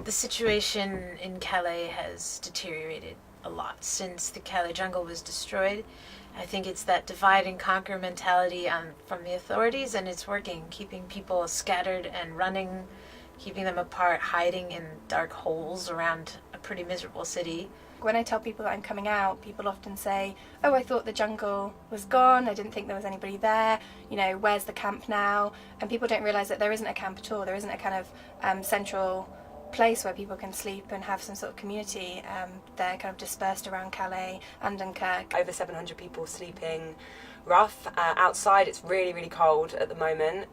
The situation in Calais has deteriorated a lot since the Calais jungle was destroyed. I think it's that divide and conquer mentality from the authorities, and it's working, keeping people scattered and running, keeping them apart, hiding in dark holes around a pretty miserable city. When I tell people that I'm coming out, people often say, oh, I thought the jungle was gone, I didn't think there was anybody there, where's the camp now? And people don't realise that there isn't a camp at all. There isn't a kind of central place where people can sleep and have some sort of community. They're kind of dispersed around Calais and Dunkirk. Over 700 people sleeping rough. Outside it's really, really cold at the moment.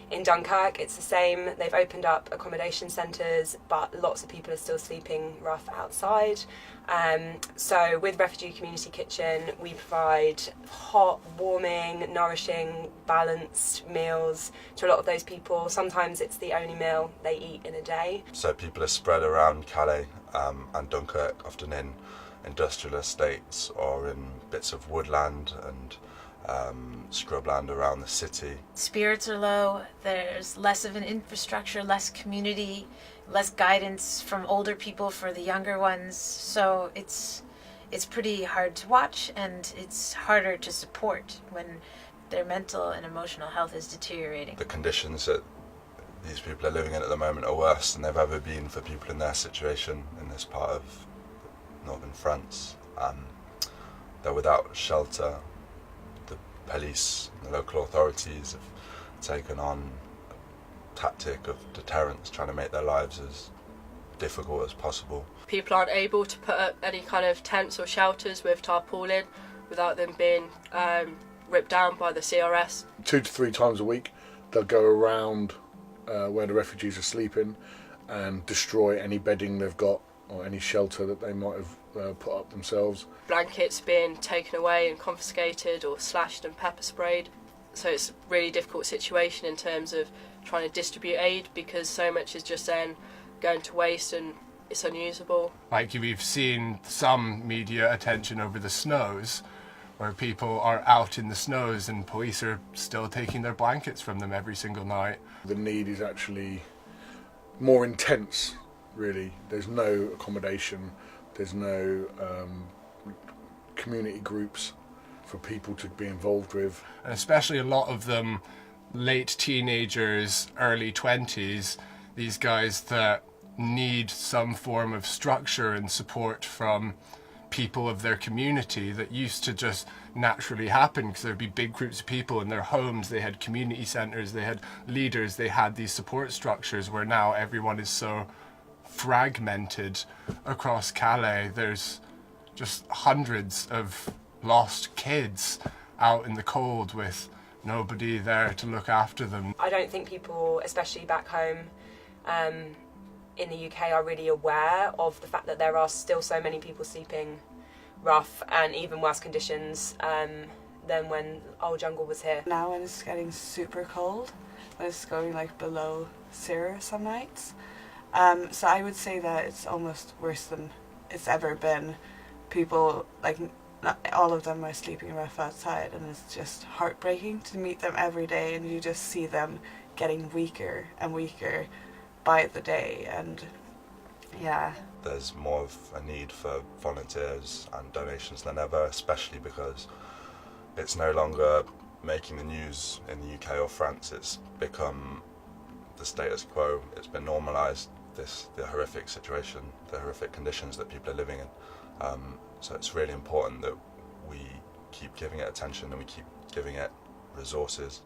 In Dunkirk it's the same. They've opened up accommodation centres, but lots of people are still sleeping rough outside. So with Refugee Community Kitchen we provide hot, warming, nourishing, balanced meals to a lot of those people. Sometimes it's the only meal they eat in a day. So people are spread around Calais and Dunkirk, often in industrial estates or in bits of woodland and scrubland around the city. Spirits are low, there's less of an infrastructure, less community, less guidance from older people for the younger ones, so it's pretty hard to watch, and it's harder to support when their mental and emotional health is deteriorating. The conditions that these people are living in at the moment are worse than they've ever been for people in their situation in this part of northern France. They're without shelter. The police, the local authorities have taken on a tactic of deterrence, trying to make their lives as difficult as possible. People aren't able to put up any kind of tents or shelters with tarpaulin without them being ripped down by the CRS. 2 to 3 times a week they'll go around where the refugees are sleeping and destroy any bedding they've got or any shelter that they might have put up themselves. Blankets being taken away and confiscated or slashed and pepper sprayed. So it's a really difficult situation in terms of trying to distribute aid, because so much is just then going to waste and it's unusable. Like we've seen some media attention over the snows, where people are out in the snows and police are still taking their blankets from them every single night. The need is actually more intense, really. There's no accommodation, there's no community groups for people to be involved with. And especially a lot of them late teenagers, early 20s, these guys that need some form of structure and support from people of their community that used to just naturally happen, because there'd be big groups of people in their homes, they had community centres, they had leaders, they had these support structures, where now everyone is so fragmented across Calais. There's just hundreds of lost kids out in the cold with nobody there to look after them. I don't think people, especially back home in the UK, are really aware of the fact that there are still so many people sleeping rough and even worse conditions than when old jungle was here. Now when it's getting super cold, when it's going like below 0 some nights, so I would say that it's almost worse than it's ever been. People, like, not all of them are sleeping rough outside, and it's just heartbreaking to meet them every day, and you just see them getting weaker and weaker by the day. And yeah, there's more of a need for volunteers and donations than ever, especially because it's no longer making the news in the UK or France. It's become the status quo. It's been normalised, the horrific situation, the horrific conditions that people are living in. So it's really important that we keep giving it attention and we keep giving it resources.